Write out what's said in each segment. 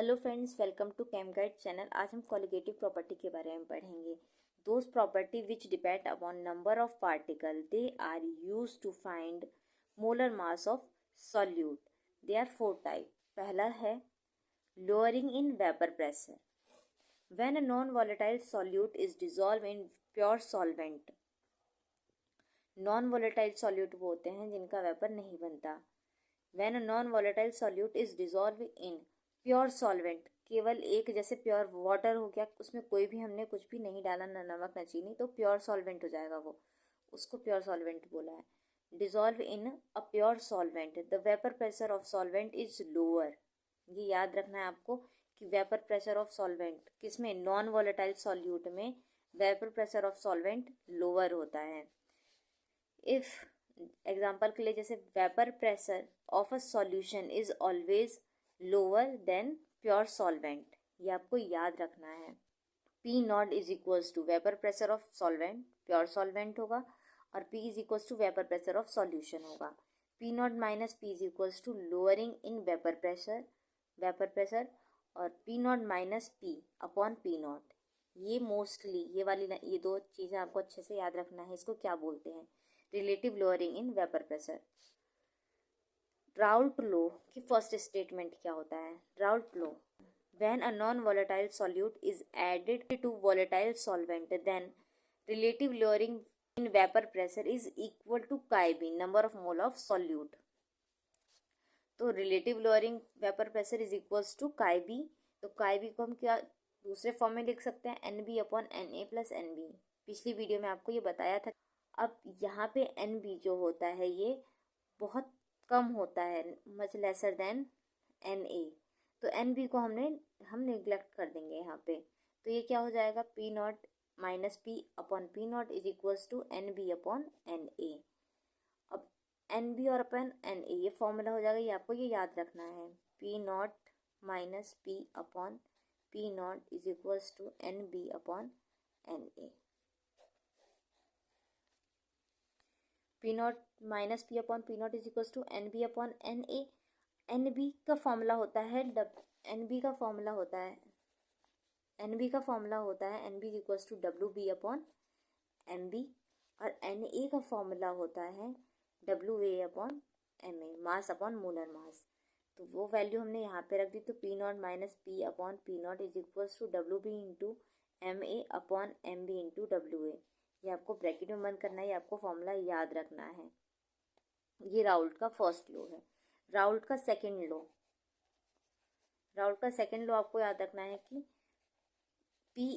Hello friends, welcome to chem guide channel. आज हम colligative property के बारे में पढ़ेंगे। Those property which depend upon number of particle they are use to find molar mass of solute. They are four type. पहला है lowering in vapour pressure. When a non volatile solute is dissolve in pure solvent. Non volatile solute वो होते हैं जिनका vapour नहीं बनता। When a non volatile solute is dissolve in pure solvent, केवल एक, जैसे प्योर वाटर हो गया, उसमें कोई भी हमने कुछ भी नहीं डाला, ना नमक ना चीनी, तो प्योर सॉल्वेंट हो जाएगा वो, उसको प्योर सॉल्वेंट बोला है। Dissolve in a pure solvent, the vapour pressure of solvent is lower. ये याद रखना है आपको कि वेपर प्रेशर ऑफ सॉल्वेंट किसमें, नॉन वॉलेटाइल सॉल्यूट में vapour pressure of solvent lower होता है। इफ एग्जाम्पल के लिए, जैसे vapour pressure of a solution is always lower than pure solvent, ये आपको याद रखना है। P nought is equals to vapour pressure of solvent, pure solvent होगा, और P is equals to vapour pressure of solution होगा। P not minus P is equals to lowering in vapour pressure, और P not minus P upon P naught. ये mostly ये दो चीज़ें आपको अच्छे से याद रखना है। इसको क्या बोलते हैं, relative lowering in vapour pressure. Raoult law की फर्स्ट स्टेटमेंट क्या होता है, Raoult law, when a non volatile solute is added to volatile solvent then relative lowering in vapour pressure is equal to chi B, number of mole of solute. तो relative lowering vapour pressure is equals to chi B. तो chi B को हम क्या दूसरे form में लिख सकते हैं, N B upon N A plus N B. पिछली वीडियो में आपको ये बताया था। अब यहाँ पे एन बी जो होता है ये बहुत कम होता है, much lesser than N A, तो एन बी को हम निगलेक्ट कर देंगे यहाँ पे। तो ये क्या हो जाएगा, P not minus P upon P nought is equals to N B upon N A. अब एन बी और अपन एन ए ये फॉर्मूला हो जाएगा, ये आपको ये याद रखना है। P not minus P upon P nought is equals to N B upon N A. P not minus P upon P nought is equals to N B upon N A. N B का formula होता है N B का formula होता है N B is equals to W B upon M B, और N A का formula होता है W A upon M A, mass upon molar mass. तो वो वैल्यू हमने यहाँ पे रख दी। तो P not minus P upon P nought is equals to W B into M A upon M B into W A. ये आपको ब्रैकेट में बंद करना है, ये आपको फॉर्मूला याद रखना है। ये राउल्ट का फर्स्ट लॉ है। राउल्ट का सेकेंड लॉ आपको याद रखना है कि P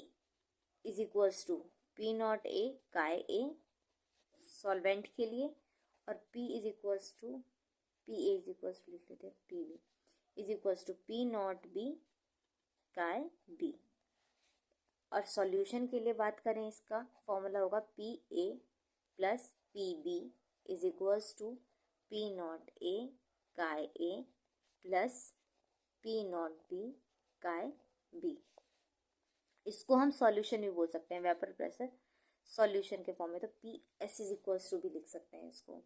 is equals to P not A chi A solvent के लिए, और P is equals to P A is equals to लिख लेते हैं P B is equals to P not B chi B. और सॉल्यूशन के लिए बात करें, इसका फॉर्मूला होगा P A plus P B is equals to P not A chi A plus P not B chi B. इसको हम solution भी बोल सकते हैं, वेपर प्रेशर सॉल्यूशन के फॉर्म में। तो P S is equals to भी लिख सकते हैं इसको।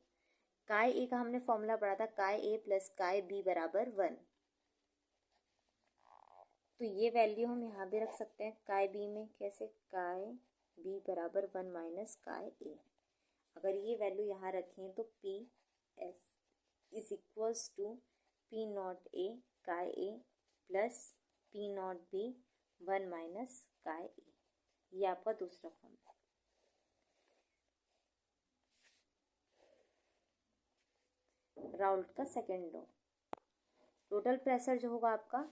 काय ए का हमने फॉर्मूला पढ़ा था, काय ए प्लस काय बी बराबर 1। तो ये वैल्यू हम यहाँ भी रख सकते हैं काय बी में। कैसे, काय बी बराबर 1 माइनस काय ए। अगर ये वैल्यू यहाँ रखें तो P S is equals to P not A chi A plus P not B 1 minus chi A. ये आपका दूसरा फॉर्म है। राउल्ट का सेकेंड लॉ, टोटल प्रेशर जो होगा आपका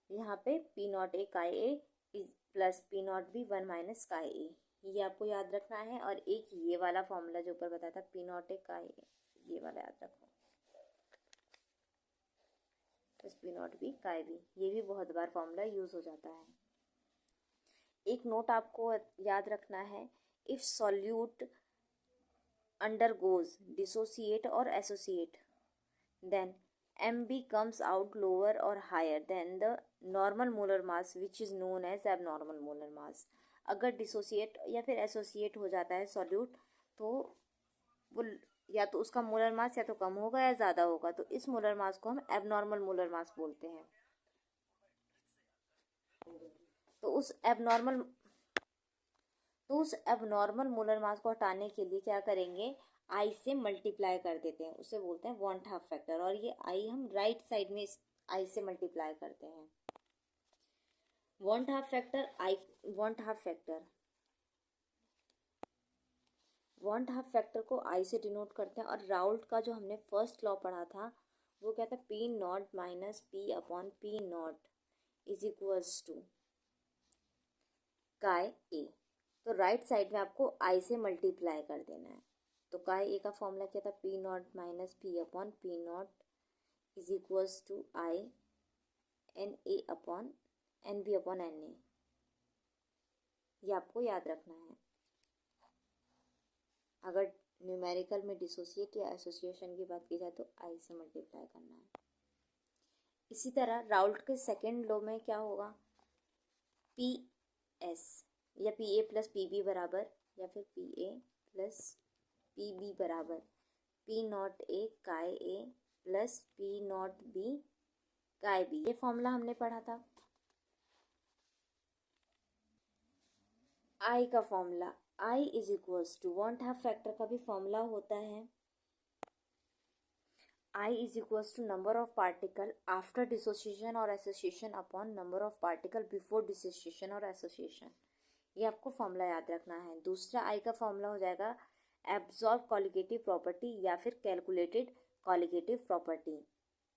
यहाँ पे P not A chi A is plus P not B 1 minus chi A, ये आपको याद रखना है। और एक ये वाला फॉर्मूला जो ऊपर बताया था P not A chi A, ये वाला याद रखो, plus P not B chi B. ये भी बहुत बार फॉर्मूला यूज हो जाता है। एक नोट आपको याद रखना है, if solute undergoes dissociate or associate, then Mb comes out lower or higher than the normal molar mass which is known as abnormal molar mass। अगर डिसोसिएट या फिर एसोसिएट हो जाता है सॉल्यूट, तो वो या तो उसका मोलर मास या तो कम होगा या ज़्यादा होगा, तो इस मोलर मास को हम एबनॉर्मल मोलर मास बोलते हैं। तो उस एबनॉर्मल मोलर मास को हटाने के लिए क्या करेंगे, आई से मल्टीप्लाई कर देते हैं, उसे बोलते हैं वॉन्ट हाफ फैक्टर। और ये आई हम राइट साइड में आई से मल्टीप्लाई करते हैं। Want Hoff factor want Hoff factor को आई से डिनोट करते हैं। और राउल्ट का जो हमने फर्स्ट लॉ पढ़ा था वो क्या था, P not minus P upon P nought is equals to chi A. तो राइट साइड में आपको आई से मल्टीप्लाई कर देना है। तो काय ए का फॉर्मूला क्या था, P not minus P upon P nought is equals to I N A upon N B upon N A. ये आपको याद रखना है। अगर न्यूमेरिकल में डिसोसिएट या एसोसिएशन की बात की जाए तो आई से मल्टीप्लाई करना है। इसी तरह राउल्ट के सेकेंड लॉ में क्या होगा, पी एस या P A plus P B बराबर, या फिर P A plus P B बराबर P not A chi A plus P not B chi B. ये फॉर्मूला हमने पढ़ा था। आई का formula, I is equals to van't Hoff factor का भी फॉर्मूला होता है, I is equals to number of particle after dissociation और association upon number of particle before dissociation और association। ये आपको फॉर्मूला याद रखना है। दूसरा I का फॉर्मूला हो जाएगा एब्जॉर्ब कॉलिगेटिव प्रॉपर्टी या फिर कैलकुलेटेड कॉलिगेटिव प्रॉपर्टी।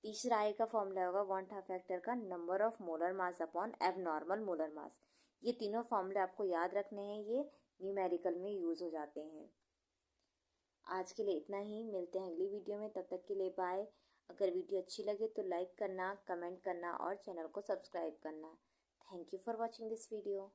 तीसरा I का फॉर्मूला होगा वॉन्ट हाफ फैक्टर का number of molar mass upon abnormal molar mass. ये तीनों फॉर्मूले आपको याद रखने हैं, ये न्यूमेरिकल में यूज हो जाते हैं। आज के लिए इतना ही, मिलते हैं अगली वीडियो में, तब तक के लिए बाय। अगर वीडियो अच्छी लगे तो लाइक करना, कमेंट करना और चैनल को सब्सक्राइब करना। Thank you for watching this video.